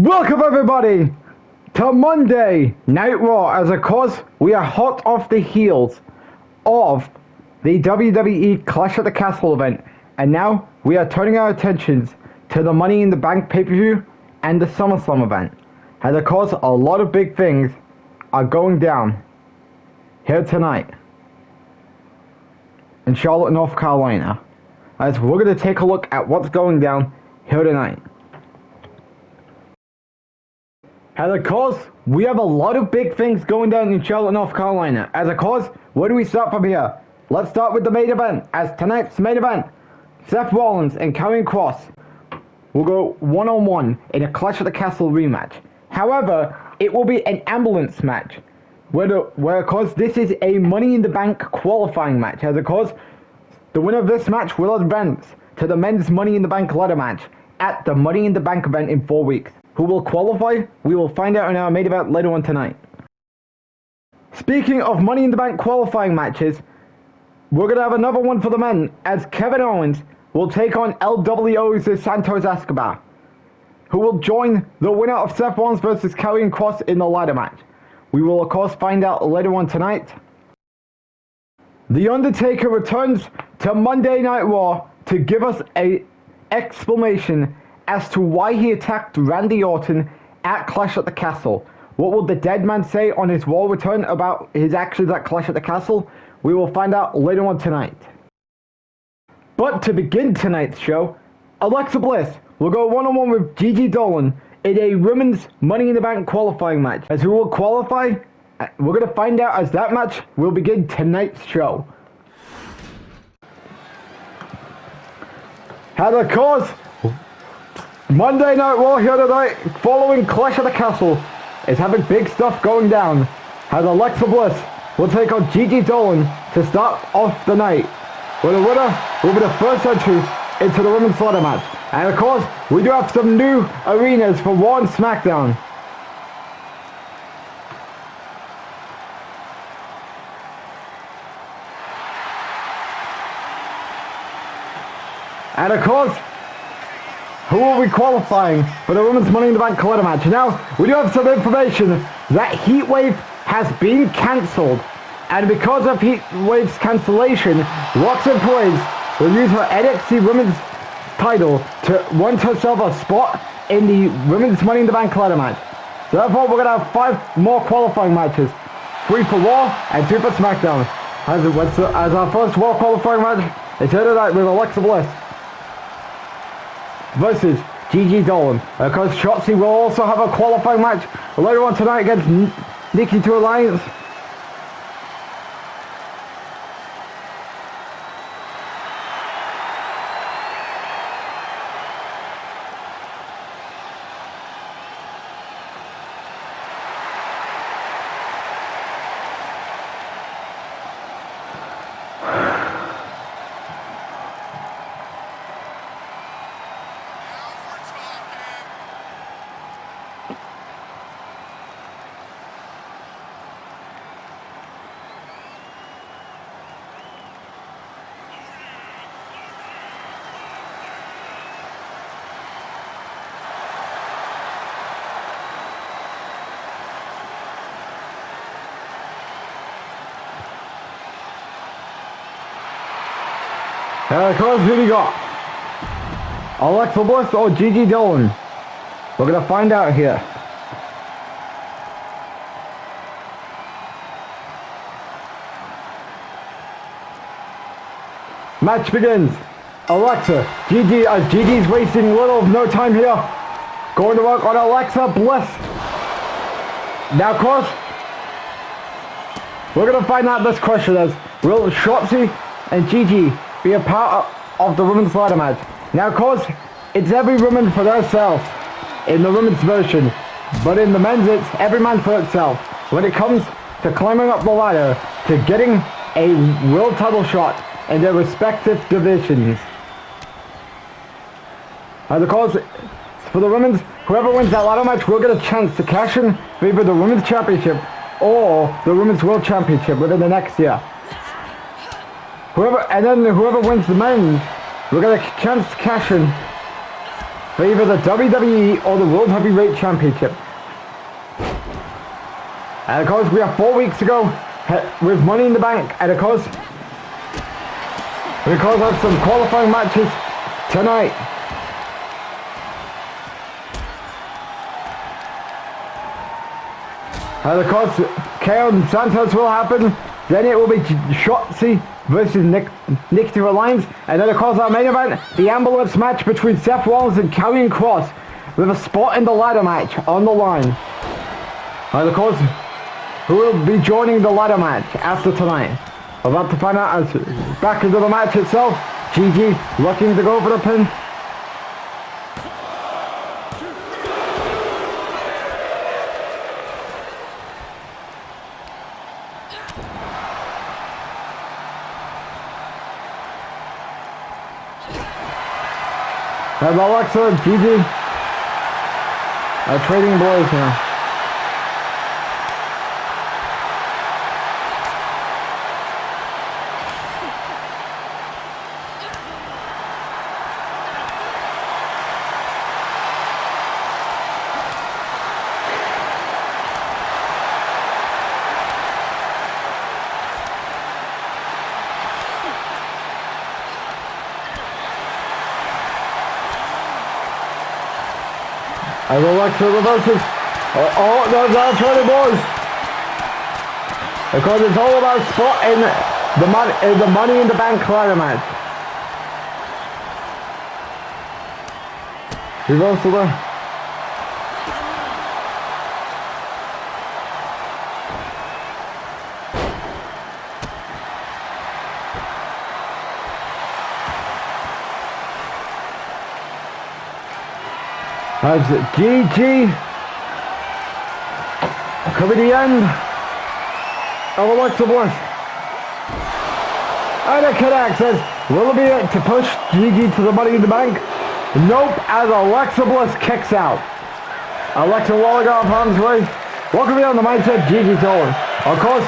Welcome everybody to Monday Night Raw, as of course we are hot off the heels of the WWE Clash at the Castle event, and now we are turning our attentions to the Money in the Bank pay-per-view and the SummerSlam event. And of course a lot of big things are going down here tonight in Charlotte, North Carolina, as we're going to take a look at what's going down here tonight. And of course, we have a lot of big things going down in Charlotte, North Carolina. As of course, where do we start from here? Let's start with the main event. As tonight's main event, Seth Rollins and Karrion Kross will go one-on-one in a Clash at the Castle rematch. However, it will be an ambulance match, where of course this is a Money in the Bank qualifying match. As of course, the winner of this match will advance to the men's Money in the Bank ladder match at the Money in the Bank event in 4 weeks. Who will qualify? We will find out in our main event later on tonight. Speaking of Money in the Bank qualifying matches, we're going to have another one for the men, as Kevin Owens will take on LWO's Santos Escobar, who will join the winner of Seth Rollins versus Karrion Kross in the ladder match. We will of course find out later on tonight. The Undertaker returns to Monday Night Raw to give us an explanation as to why he attacked Randy Orton at Clash at the Castle. What will the dead man say on his Raw return about his actions at Clash at the Castle? We will find out later on tonight. But to begin tonight's show, Alexa Bliss will go one-on-one with Gigi Dolan in a women's Money in the Bank qualifying match. As who will qualify? We're going to find out as that match will begin tonight's show. And of course, Monday Night Raw here tonight, following Clash at the Castle, is having big stuff going down, as Alexa Bliss will take on Gigi Dolan to start off the night, where the winner will be the first entry into the women's ladder match. And of course, we do have some new arenas for Raw and SmackDown. And of course, who will be qualifying for the Women's Money in the Bank ladder match? Now, we do have some information that Heatwave has been cancelled. And because of Heatwave's cancellation, Roxanne Perez will use her NXT Women's title to want herself a spot in the Women's Money in the Bank ladder match. So therefore, we're going to have 5 more qualifying matches. 3 for Raw and 2 for SmackDown. As our first Raw qualifying match is here tonight with Alexa Bliss versus Gigi Dolan. Of course, Shotzi will also have a qualifying match later on tonight against Nikki to Alliance. Of course, who we got? Alexa Bliss or Gigi Dolan? We're gonna find out here. Match begins. Alexa, Gigi, as Gigi's wasting little of no time here. Going to work on Alexa Bliss. Now, of course, we're gonna find out this question as will Shotzi and Gigi be a part of the women's ladder match? Now, of course, it's every woman for themselves in the women's version, but in the men's, it's every man for itself. When it comes to climbing up the ladder to getting a world title shot in their respective divisions. And of course, for the women's, whoever wins that ladder match will get a chance to cash in for either the women's championship or the women's world championship within the next year. Whoever wins the men's, we're gonna chance to cash in for either the WWE or the World Heavyweight Championship. And of course, we have 4 weeks to go with Money in the Bank. And of course, we have some qualifying matches tonight. And of course, Karrion Santos will happen. Then it will be Shotzi versus Nick to Alliance. And then of course our main event, the ambulance match between Seth Rollins and Karrion Kross, with a spot in the ladder match on the line. And of course, who will be joining the ladder match after tonight? We're about to find out as back into the match itself. Gigi looking to go for the pin. And Alexa and Gigi are trading blows now. I will like to reverses. Oh, that's what it was. Because it's all about spot in the Money in the Bank ladder match. Reversal there. As GG could be the end of Alexa Bliss. And it connects. Says, will it be it to push GG to the Money in the Bank? Nope, as Alexa Bliss kicks out. Alexa Waller got harm's way. What could be on the mindset? GG Dolan. Of course,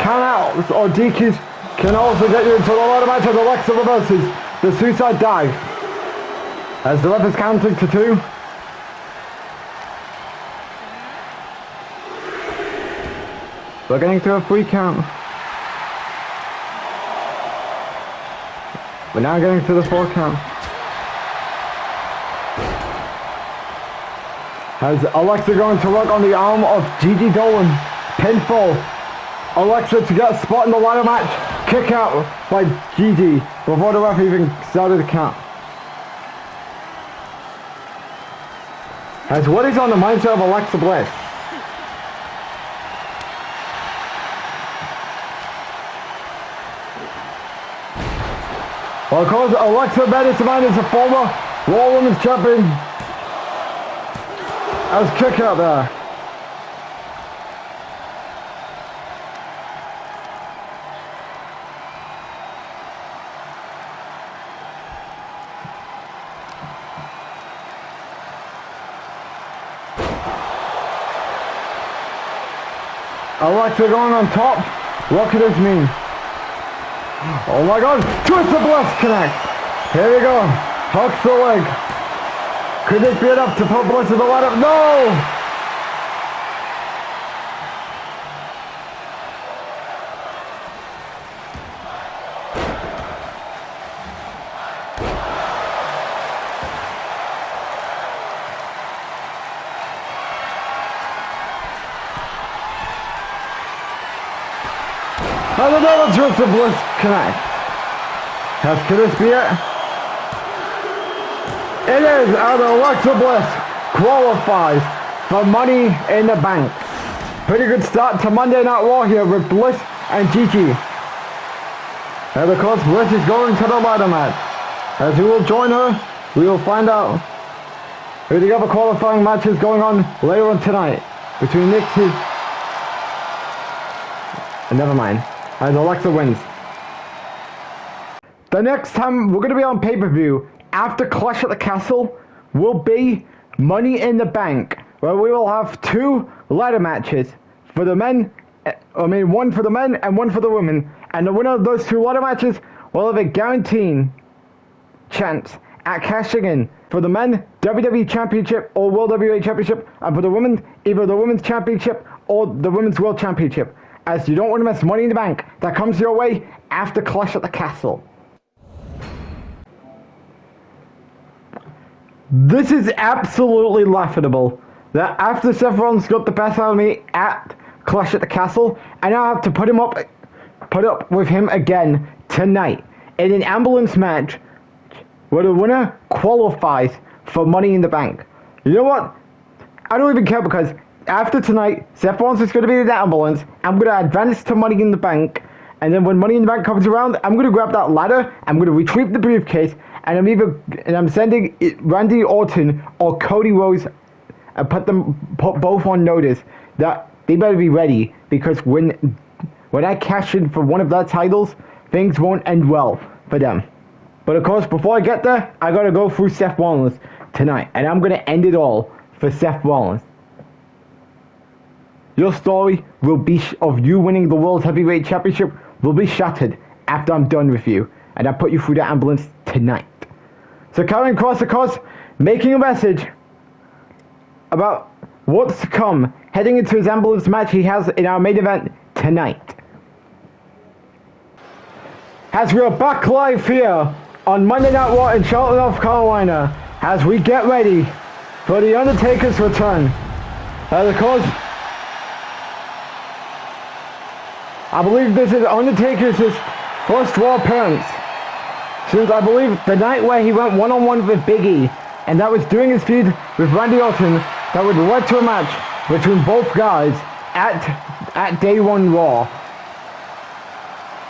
count outs or DQs can also get you into the ladder match as Alexa reverses the suicide dive. As the ref is counting to 2. We're getting to a 3 count. We're now getting to the 4 count. As Alexa going to work on the arm of Gigi Dolan. Pinfall. Alexa to get a spot in the ladder match. Kick out by Gigi before the ref even started the count. As what is on the mindset of Alexa Bliss? Well, of course, Alexa Bliss is a former Raw Women's Champion. As kick out there. Alexa going on top. What could this mean? Oh my god! Twist of Bliss connect! Here we go. Hooks the leg. Could this be enough to put Bliss in the ladder? No! And another twist of Bliss connect. Could this be it? It is, and Alexa Bliss qualifies for Money in the Bank. Pretty good start to Monday Night Raw here with Bliss and Gigi. And of course Bliss is going to the ladder match. As we will join her, we will find out who the other qualifying matches going on later on tonight between Nick and never mind. And Alexa wins. The next time we're going to be on pay-per-view after Clash at the Castle will be Money in the Bank, where we will have 2 ladder matches for the men. One for the men and one for the women. And the winner of those 2 ladder matches will have a guaranteed chance at cashing in for the men WWE Championship or World Heavyweight Championship, and for the women, either the Women's Championship or the Women's World Championship, as you don't want to miss Money in the Bank that comes your way after Clash at the Castle. This is absolutely laughable that after Seth Rollins got the best out of me at Clash at the Castle, I now have to put up with him again tonight in an ambulance match where the winner qualifies for Money in the Bank. You know what? I don't even care, because after tonight, Seth Rollins is going to be in the ambulance. I'm going to advance to Money in the Bank, and then when Money in the Bank comes around, I'm going to grab that ladder, I'm going to retrieve the briefcase, and I'm sending Randy Orton or Cody Rhodes and put both on notice that they better be ready, because when I cash in for one of their titles, things won't end well for them. But of course, before I get there, I gotta go through Seth Rollins tonight, and I'm gonna end it all for Seth Rollins. Your story will be of you winning the World Heavyweight Championship will be shattered after I'm done with you, and I put you through the ambulance tonight. So Karrion Kross, of course, making a message about what's to come, heading into his ambulance match he has in our main event tonight. As we are back live here on Monday Night Raw in Charlotte, North Carolina, as we get ready for the Undertaker's return. Of course, I believe this is Undertaker's first Raw appearance since, I believe, the night where he went one-on-one with Big E, and that was during his feud with Randy Orton that would lead to a match between both guys at Day 1 Raw.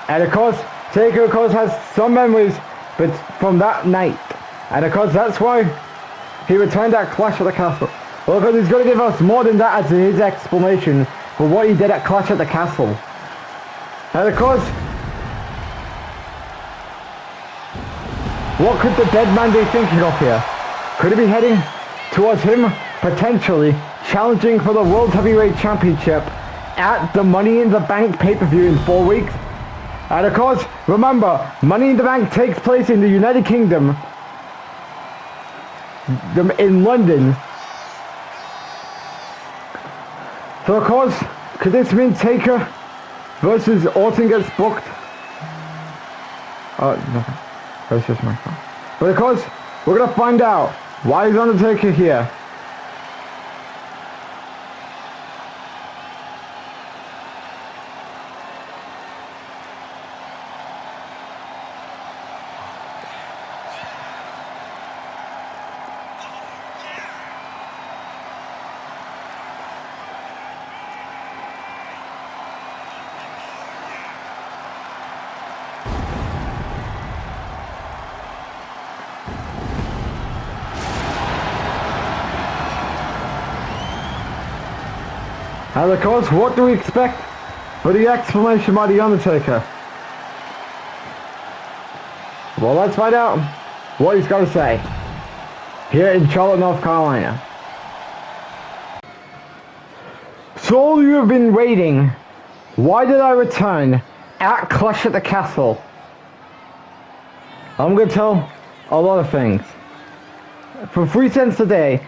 And of course, Taker, of course, has some memories from that night. And of course, that's why he returned at Clash at the Castle. Well, because he's going to give us more than that as his explanation for what he did at Clash at the Castle. And of course, what could the dead man be thinking of here? Could he be heading towards him potentially challenging for the World Heavyweight Championship at the Money in the Bank pay-per-view in 4 weeks? And of course, remember, Money in the Bank takes place in the United Kingdom, in London. So of course, could this mean Taker versus Orton gets booked? Oh, nothing. That's just my phone. But of course, we're gonna find out why is Undertaker here. And of course, what do we expect for the explanation by The Undertaker? Well, let's find out what he's got to say here in Charlotte, North Carolina. So all you have been waiting, why did I return at Clash at the Castle? I'm going to tell a lot of things. For 3 cents a day,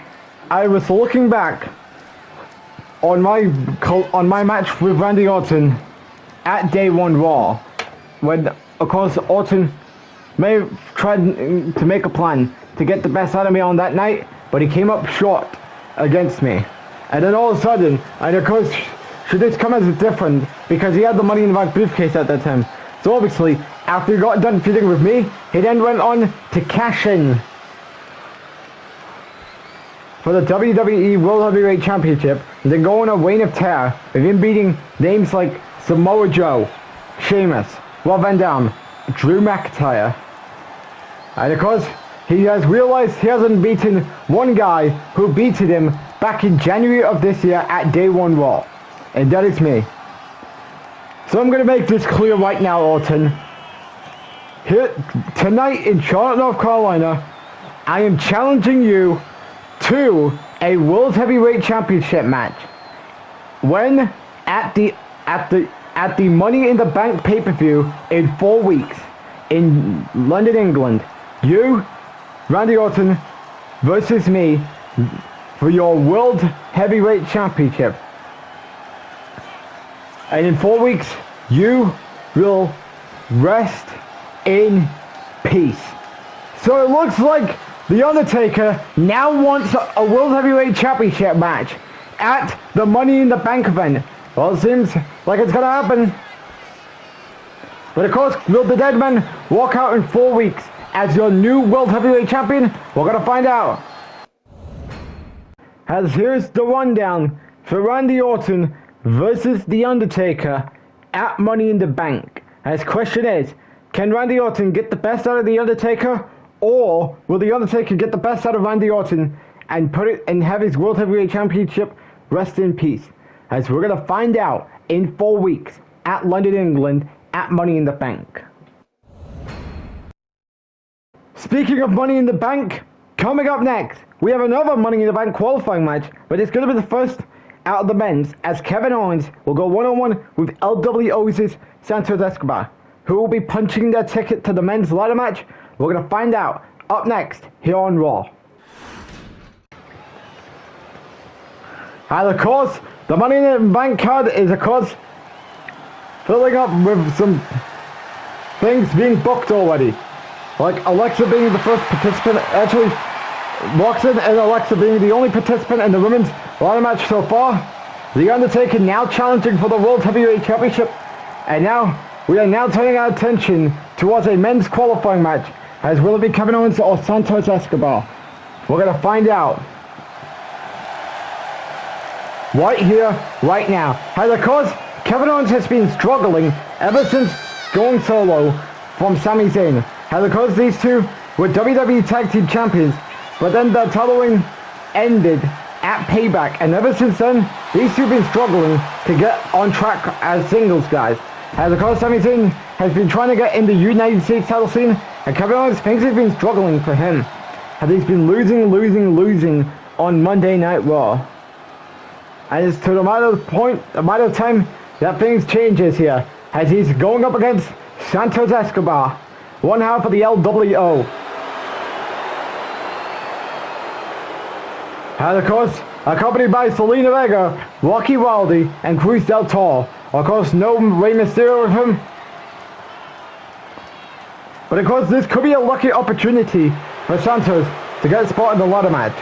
I was looking back on my match with Randy Orton at Day 1 Raw, when of course Orton may have tried to make a plan to get the best out of me on that night, but he came up short against me. And then all of a sudden, and of course, should this come as a different, because he had the Money in the Bank briefcase at that time. So obviously, after he got done feuding with me, he then went on to cash in for the WWE World Heavyweight Championship, and then go on a reign of terror with him beating names like Samoa Joe, Sheamus, Rob Van Dam, Drew McIntyre. And of course, he has realized he hasn't beaten one guy who beat him back in January of this year at Day 1 Raw, and that is me. So I'm going to make this clear right now, Orton. Here, tonight in Charlotte, North Carolina, I am challenging you to a World Heavyweight Championship match. When at the Money in the Bank pay-per-view in 4 weeks in London, England. You, Randy Orton, versus me for your World Heavyweight Championship. And in 4 weeks, you will rest in peace. So it looks like The Undertaker now wants a World Heavyweight Championship match at the Money in the Bank event. Well, it seems like it's gonna happen. But of course, will the Dead Man walk out in 4 weeks as your new World Heavyweight Champion? We're gonna find out. As here's the rundown for Randy Orton versus The Undertaker at Money in the Bank. As question is, can Randy Orton get the best out of The Undertaker, or will The Undertaker get the best out of Randy Orton and put it and have his World Heavyweight Championship rest in peace? As we're gonna find out in 4 weeks at London, England at Money in the Bank. Speaking of Money in the Bank, coming up next, we have another Money in the Bank qualifying match, but it's going to be the first out of the men's, as Kevin Owens will go one-on-one with LWO's Santos Escobar, who will be punching their ticket to the men's ladder match. We're going to find out up next here on Raw. And of course, the Money in the Bank card is of course filling up with some things being booked already. Like Alexa being the first participant, actually Roxanne and Alexa being the only participant in the women's ladder match so far. The Undertaker now challenging for the World Heavyweight Championship. And now, we are now turning our attention towards a men's qualifying match. As will it be Kevin Owens or Santos Escobar? We're going to find out. Right here, right now. And of course, Kevin Owens has been struggling ever since going solo from Sami Zayn. And of course, these two were WWE Tag Team Champions. But then the title reign ended at Payback. And ever since then, these two have been struggling to get on track as singles guys. And of course, Sami Zayn has been trying to get in the United States title scene. And Kevin Owens thinks it's been struggling for him. And he's been losing on Monday Night Raw. And it's to the matter of time that things changes here, as he's going up against Santos Escobar, one half of the LWO. And of course, accompanied by Selena Vega, Rocky Wilde, and Cruz del Toro. Of course, no Rey Mysterio with him. But of course, this could be a lucky opportunity for Santos to get a spot in the ladder match.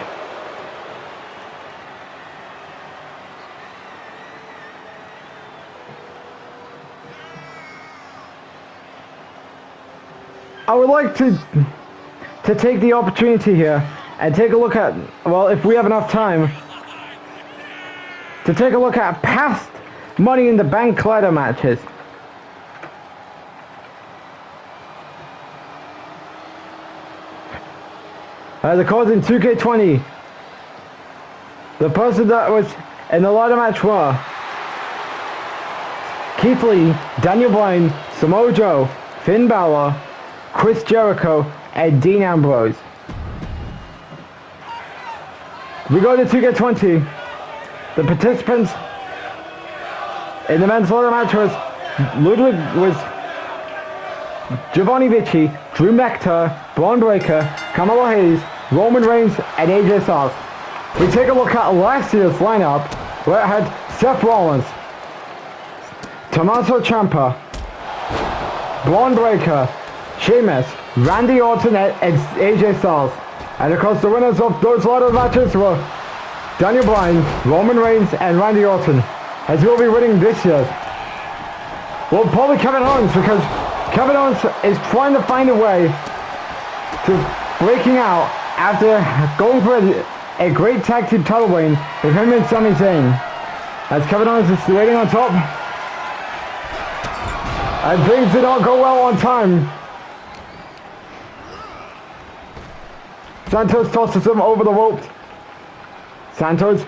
I would like to take the opportunity here and take a look at, well, if we have enough time, to take a look at past Money in the Bank ladder matches. Of course, in 2K20, the person that was in the ladder match were Keith Lee, Daniel Bryan, Samoa Joe, Finn Balor, Chris Jericho, and Dean Ambrose. We go to 2K20. The participants in the men's ladder match was Giovanni Vinci, Drew McIntyre, Braun Breaker, Carmelo Hayes, Roman Reigns, and AJ Styles. We take a look at last year's lineup, where it had Seth Rollins, Tommaso Ciampa, Braun Breaker, Sheamus, Randy Orton, and AJ Styles. And of course, the winners of those ladder matches were Daniel Bryan, Roman Reigns, and Randy Orton. As we'll be winning this year. Well, probably Kevin Owens, because Kevin Owens is trying to find a way to breaking out after going for a great tag team title reign with him and Sami Zayn. As Kevin Owens is waiting on top. And things did not go well on time. Santos tosses him over the ropes. Santos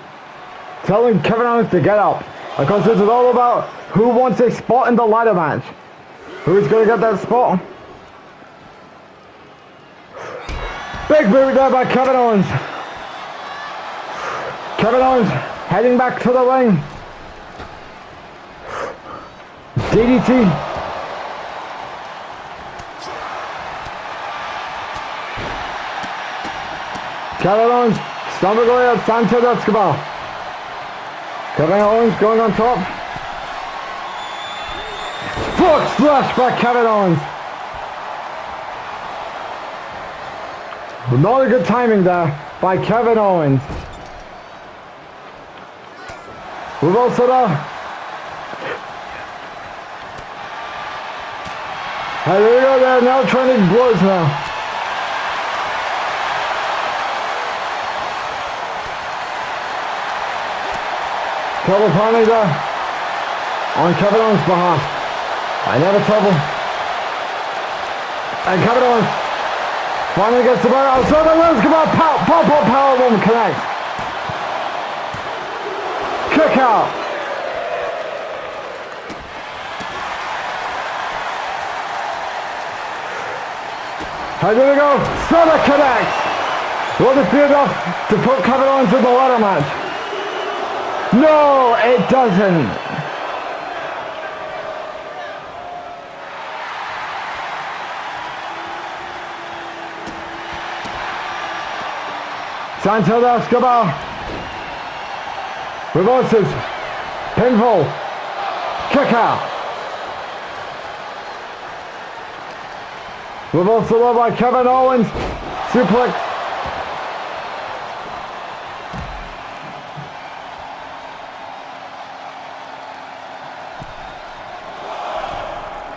telling Kevin Owens to get up. Because this is all about who wants a spot in the ladder match. Who's going to get that spot? Big boot there by Kevin Owens. Kevin Owens heading back to the ring. DDT. Kevin Owens, stomach away at Santos Escobar. Kevin Owens going on top. Frog splash by Kevin Owens. Not a good timing there by Kevin Owens. We've also and there we go, they're now trending blows now. Trouble finally there on Kevin Owens' behalf. Another trouble. And Kevin Owens finally gets the ball out. So the Owens come out, power bomb connects. Kick out. And there we go, Seth connects. Will this be enough to put Kevin Owens in the ladder match? No, it doesn't. Santos Escobar reverses, pinfall, kick out. Reversal by Kevin Owens, suplex.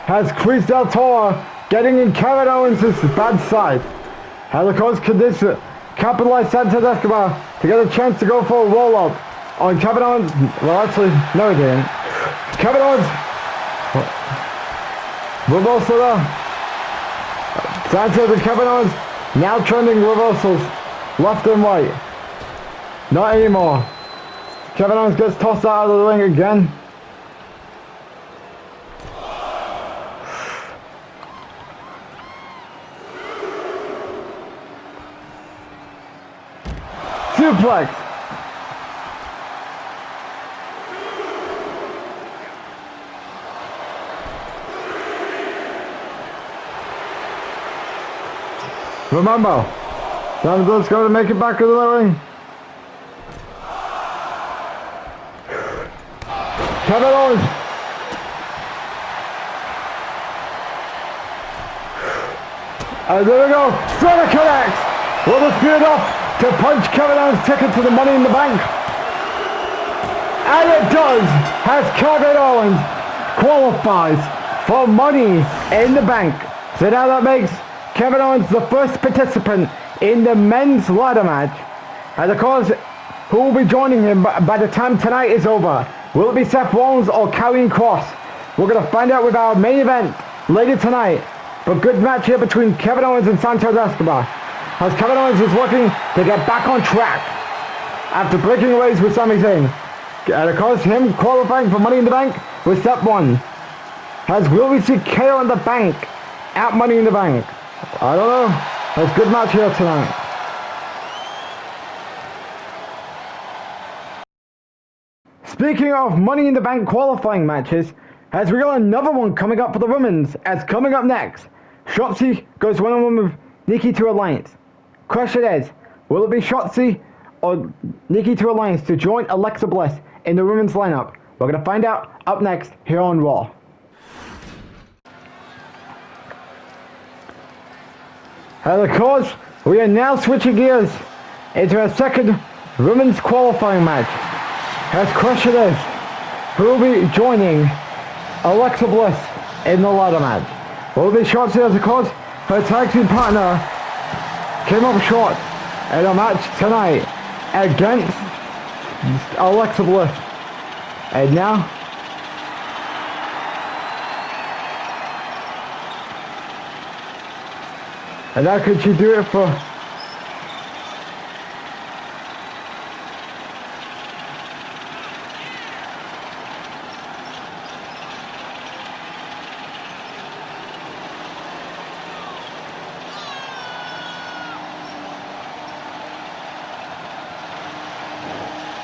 Has Chris Del Toro getting in Kevin Owens' bad side. How of course could this capitalize Santos Escobar to get a chance to go for a roll-up on Kevin Owens? Well, actually, no he didn't. Kevin Owens. Reversal there. Santos and Kevin Owens now trending reversals left and right. Not anymore. Kevin Owens gets tossed out of the ring again. Suplex. Remember, Santos going to make it back to the ring. Kevin Owens. And there we go. Seth connects. Will this be enough to punch Kevin Owens' ticket to the Money in the Bank? And it does, as Kevin Owens qualifies for Money in the Bank. So now that makes Kevin Owens the first participant in the men's ladder match. And of course, who will be joining him by the time tonight is over? Will it be Seth Rollins or Karrion Kross? We're going to find out with our main event later tonight. But good match here between Kevin Owens and Santos Escobar, as Kevin Owens is looking to get back on track after breaking away with Sami Zayn. And of course, him qualifying for Money in the Bank was step one. As will we see KO in the Bank at Money in the Bank? I don't know. There's a good match here tonight. Speaking of Money in the Bank qualifying matches, as we got another one coming up for the women's, as coming up next, Shotzi goes one-on-one with Nikki to Alliance. Question is, will it be Shotzi or Nikki to Alliance to join Alexa Bliss in the women's lineup? We're going to find out up next here on Raw. And of course, we are now switching gears into a second women's qualifying match. As question is, who will be joining Alexa Bliss in the ladder match? Will it be Shotzi? As of course, her tag team partner came up short in a match tonight against Alexa Bliss. And now, and how could she do it for?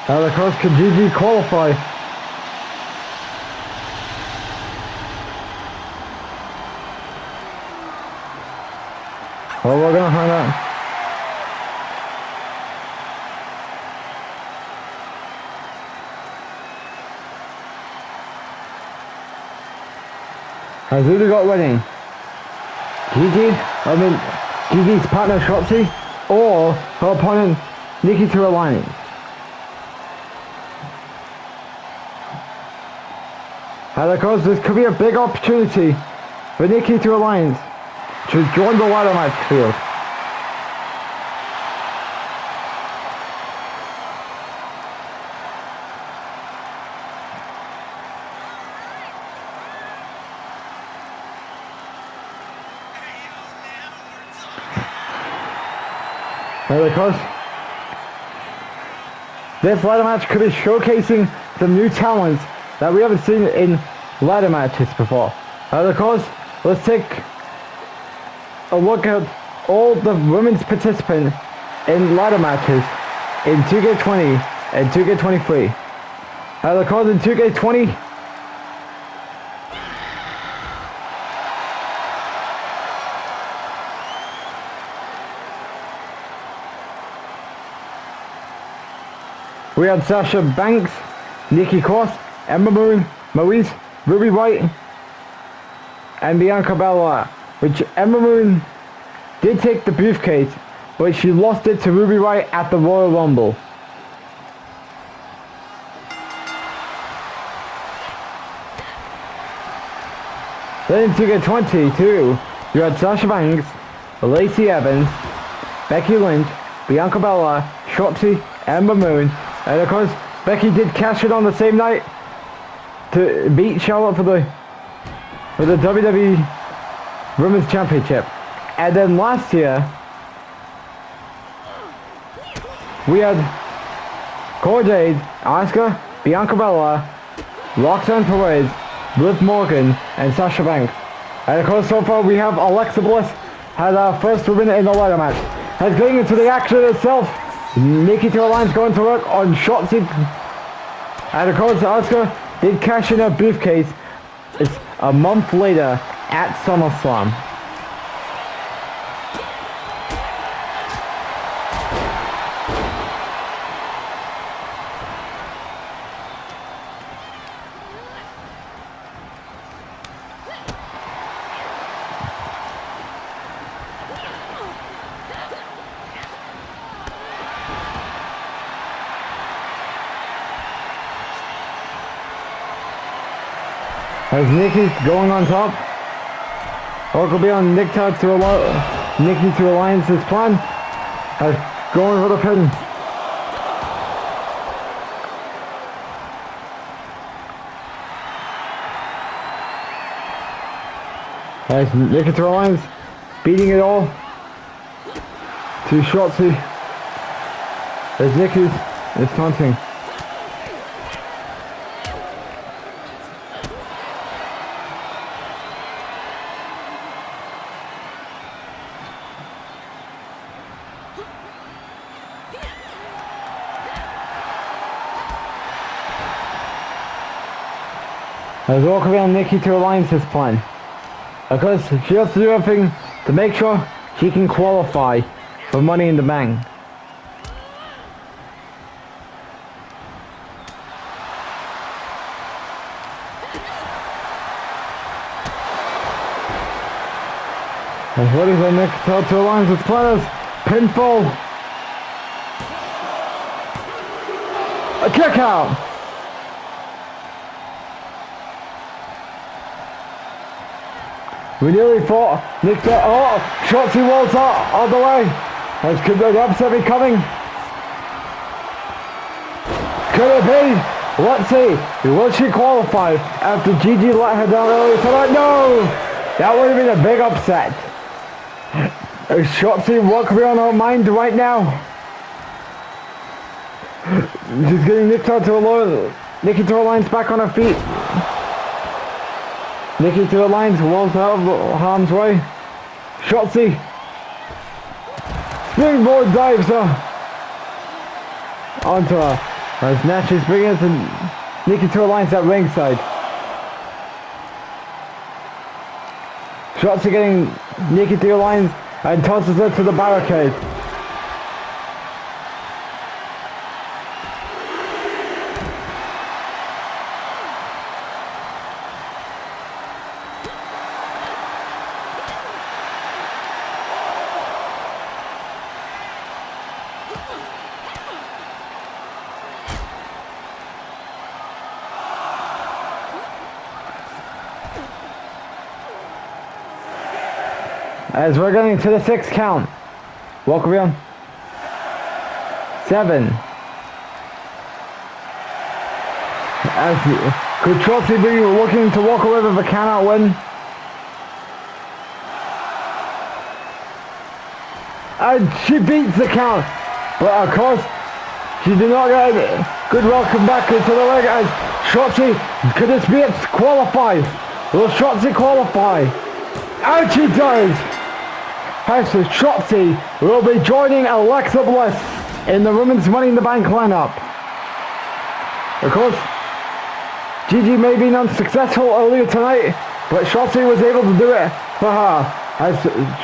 And of course, could Gigi qualify? Well, we're gonna find out. Has who they got winning? Gigi's partner Shotzi, or her opponent Nikki to Alliance. And of course, this could be a big opportunity for Nikki to Alliance to join the ladder match field. And of course, this ladder match could be showcasing some new talents that we haven't seen in ladder matches before. And of course, let's take a look at all the women's participants in ladder matches in 2K20 and 2K23. And of course, in 2K20, we had Sasha Banks, Nikki Cross, Ember Moon, Maurice, Ruby White, and Bianca Belair, which Ember Moon did take the briefcase, but she lost it to Ruby White at the Royal Rumble. Then in 2K22, you had Sasha Banks, Lacey Evans, Becky Lynch, Bianca Belair, Shotzi, Ember Moon, and of course, Becky did cash it on the same night to beat Charlotte for the WWE Women's Championship. And then last year, we had Cora Jade, Asuka, Bianca Belair, Roxanne Perez, Liv Morgan, and Sasha Banks. And of course, so far we have Alexa Bliss as our first woman in the ladder match. As going into the action itself, Nikki to Alliance going to work on Shotzi. And of course, Asuka did cash in her briefcase a month later at SummerSlam. As Nikki's going on top, or it could be on Nikki to Alliance's plan, as going for the pin. As Nikki to Alliance beating it all to Shotzi, as Nikki is taunting. As all could be on Nikki to Alliance's plan. Because she has to do everything to make sure she can qualify for Money in the Bank. And what is on Nikki to Alliance's plan is pinfall. A kick out. We nearly thought Nick Shotzi rolls out all the way. As could the upset be coming? Could it be? Let's see. Will she qualify after Gigi let her down earlier tonight? No! That would have been a big upset. Is Shotzi what could be on her mind right now? She's getting Nikki to Alliance back on her feet. Nikki to Alliance rolls out of harm's way. Shotzi. Springboard dives her onto her. As now she's bringing it to Nikki to Alliance at ringside. Shotzi getting Nikki to Alliance and tosses her to the barricade. As we're getting to the 6 count. Welcome in. 7. As could Chelsea be looking to walk away with a count-out win? And she beats the count. But of course, she did not get a good welcome back into the ring as Shotzi, could this be it? Qualify? Will Shotzi qualify? And she does! As Shotzi will be joining Alexa Bliss in the Women's Money in the Bank lineup. Of course, Gigi may be unsuccessful earlier tonight, but Shotzi was able to do it for her. As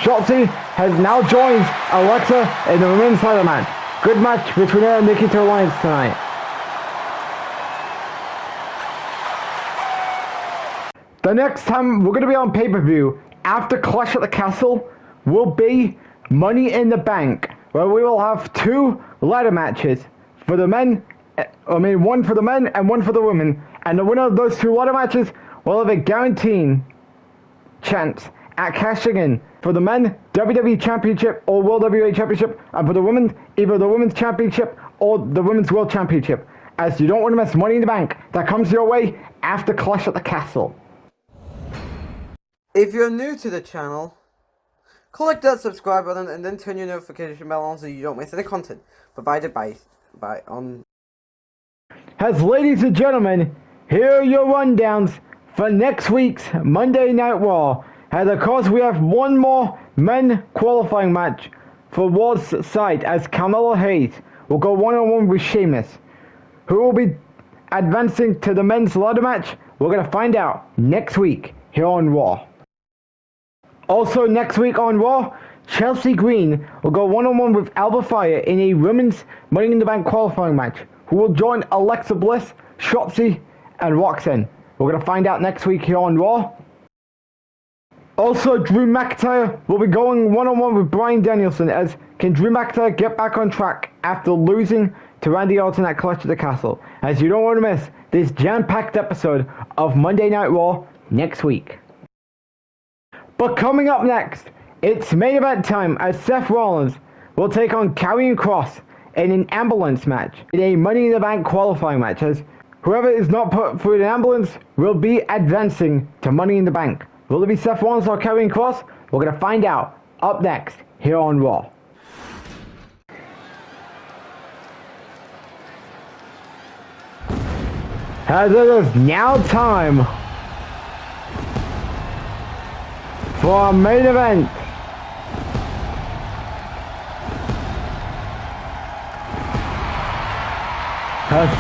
Shotzi has now joined Alexa in the Women's title match. Good match between her and Nikita Alliance tonight. The next time we're going to be on pay-per-view after Clash at the Castle will be Money in the Bank, where we will have 2 ladder matches for the men. One for the men and one for the women. And the winner of those 2 ladder matches will have a guaranteed chance at cashing in for the men WWE Championship or World WWE Championship, and for the women either the Women's Championship or the Women's World Championship. As you don't want to miss Money in the Bank that comes your way after Clash at the Castle. If you're new to the channel, click that subscribe button and then turn your notification bell on so you don't miss any content provided by As ladies and gentlemen, here are your rundowns for next week's Monday Night Raw. And of course we have one more men qualifying match for Raw's side as Carmelo Hayes will go one-on-one with Sheamus. Who will be advancing to the men's ladder match? We're going to find out next week here on Raw. Also next week on Raw, Chelsea Green will go one-on-one with Alba Fire in a women's Money in the Bank qualifying match, who will join Alexa Bliss, Shotzi, and Roxanne. We're going to find out next week here on Raw. Also, Drew McIntyre will be going one-on-one with Bryan Danielson, as can Drew McIntyre get back on track after losing to Randy Orton at Clash at the Castle. As you don't want to miss this jam-packed episode of Monday Night Raw next week. But coming up next, it's main event time as Seth Rollins will take on Karrion Kross in an ambulance match, in a Money in the Bank qualifying match, as whoever is not put through an ambulance will be advancing to Money in the Bank. Will it be Seth Rollins or Karrion Kross? We're going to find out up next here on Raw. As it is now time for our main event.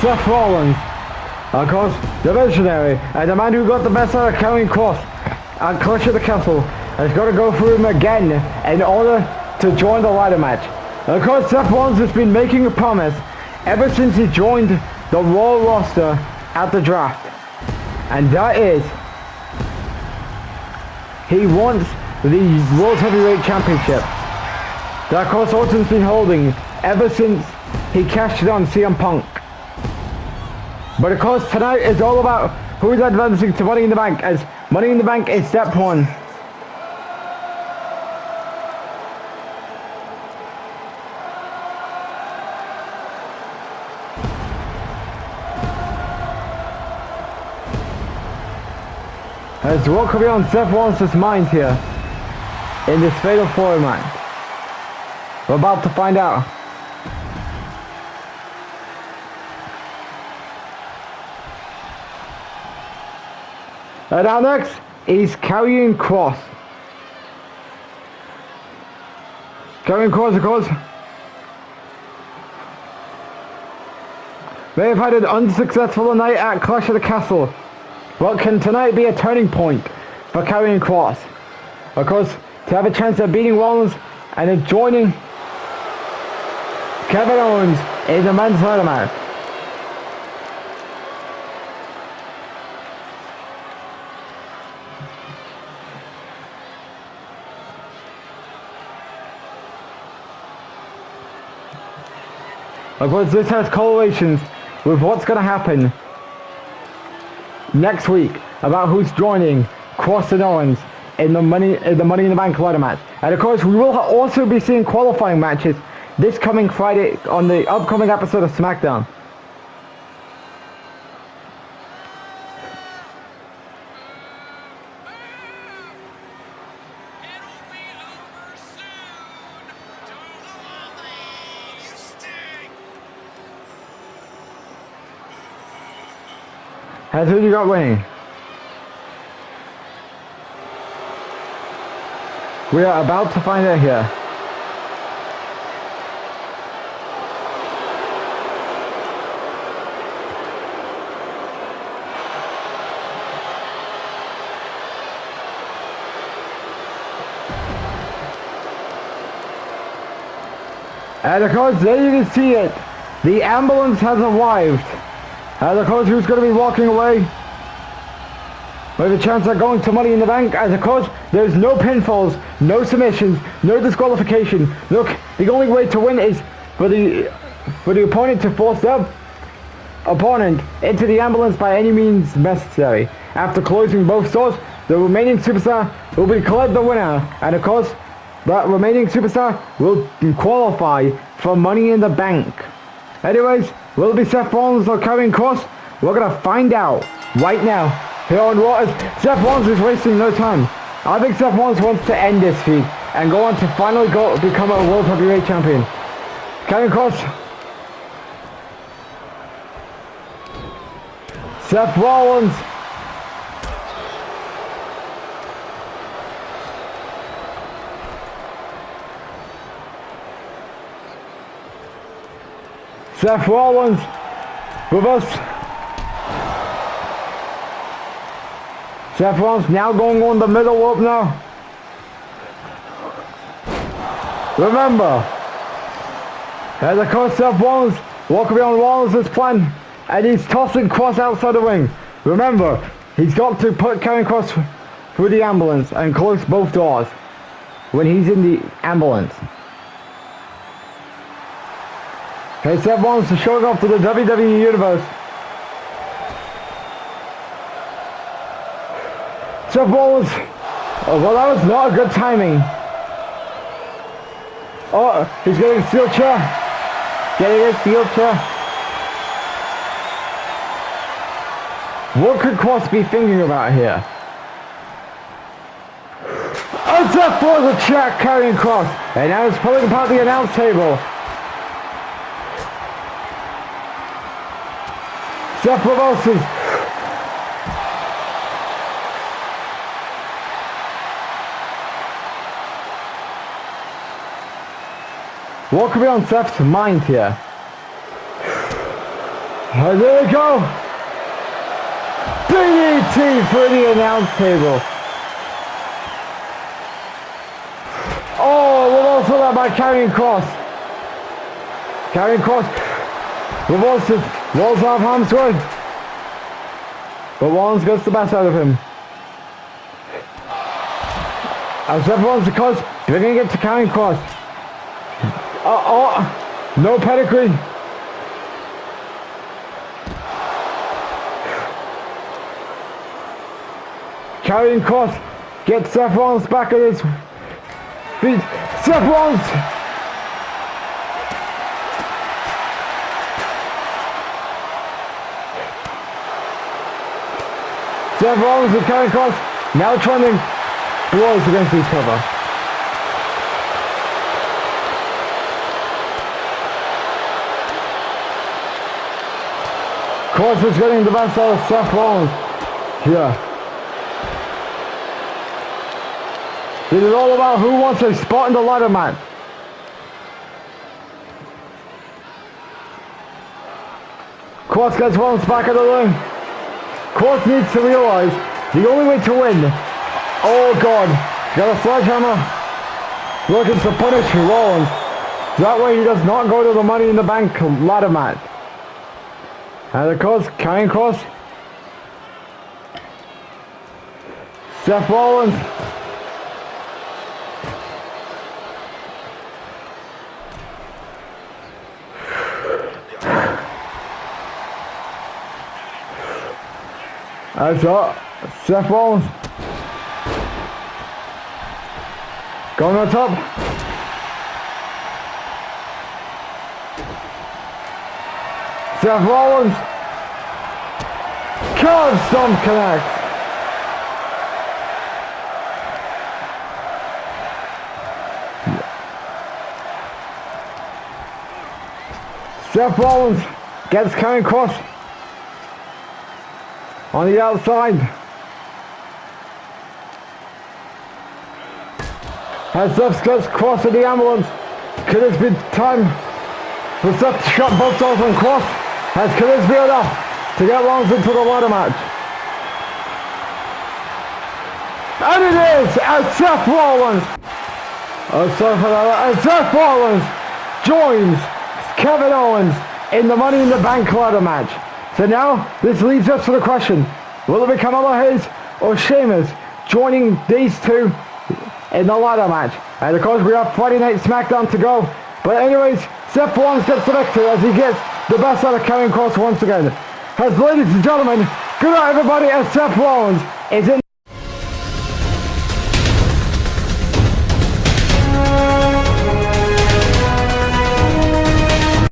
Seth Rollins, of course, the visionary, and the man who got the best out of Karrion Kross at Clash at the Castle, has got to go through him again in order to join the ladder match. And of course, Seth Rollins has been making a promise ever since he joined the Raw roster at the draft, and that is he wants the World Heavyweight Championship that of course Orton's been holding ever since he cashed it on CM Punk. But of course tonight is all about who is advancing to Money in the Bank, as Money in the Bank is step 1. As what could be on Seth Rollins' mind here in this Fatal 4 match? We're about to find out. And now next is Karrion Kross. Karrion Kross, of course, may have had an unsuccessful night at Clash of the Castle, but can tonight be a turning point for Karrion Kross? Of course, to have a chance at beating Rollins and then joining Kevin Owens in the men's ladder match. Of course, this has correlations with what's going to happen next week about who's joining Kross and Owens in the Money in the Bank ladder match. And of course, we will also be seeing qualifying matches this coming Friday on the upcoming episode of SmackDown. That's who you got winning. We are about to find out here. And of course, there you can see it. The ambulance has arrived. And of course, who's going to be walking away with a chance of going to Money in the Bank? And of course, there's no pinfalls, no submissions, no disqualification. Look, the only way to win is for the opponent to force their opponent into the ambulance by any means necessary. After closing both doors, the remaining superstar will be declared the winner. And of course, that remaining superstar will qualify for Money in the Bank. Anyways, will it be Seth Rollins or Karrion Kross? We're going to find out right now here on Raw. Seth Rollins is wasting no time. I think Seth Rollins wants to end this feud and go on to finally become a World Heavyweight Champion. Karrion Kross. Seth Rollins. Seth Rollins with us. Seth Rollins now going on the middle rope now. Remember, as of course Seth Rollins walking on Rollins' plan, and he's tossing Kross outside the ring. Remember, he's got to put Karrion Kross through the ambulance and close both doors when he's in the ambulance. Okay, Seth Rollins is showing off to the WWE Universe. Seth Rollins. Oh, well, that was not a good timing. Oh, he's getting a steel chair. Getting a steel chair. What could Kross be thinking about here? Oh, Seth throws a chair at Karrion Kross. And now he's pulling apart the announce table. Seth reverses. What could be on Seth's mind here? And there we go. DDT for the announce table. Oh, reversal that by Karrion Kross. Karrion Kross reverses. Rolls off harm's way. But Rollins gets the best out of him. And Seth Rollins, of course, bringing it to Karrion Kross. No pedigree. Karrion Kross gets Seth Rollins back at his feet. Seth Rollins. Seth Rollins and Karrion Kross now trending blows against each other. Kross is getting the best out of Seth Rollins here. This is all about who wants a spot in the ladder match. Kross gets Rollins back in the ring. Kross needs to realize the only way to win. Oh God, got a sledgehammer. Looking to punish Rollins. That way he does not go to the Money in the Bank ladder match. And of course, Karrion Kross. Seth Rollins. That's all. Seth Rollins. Going on top. Seth Rollins. Curb stomp connect. Seth Rollins gets Karrion Kross on the outside. As Seth gets Kross in the ambulance. Could this be time for Seth to shut both doors on Kross? As could this be enough to get Rollins into the ladder match? And it is! As Seth Rollins! As Seth Rollins joins Kevin Owens in the Money in the Bank ladder match. So now, this leads us to the question, will it become Hayes or Sheamus joining these two in the ladder match? And of course we have Friday Night SmackDown to go. But anyways, Seth Rollins gets the victory as he gets the best out of Karrion Kross once again. As ladies and gentlemen, good night everybody, as Seth Rollins is in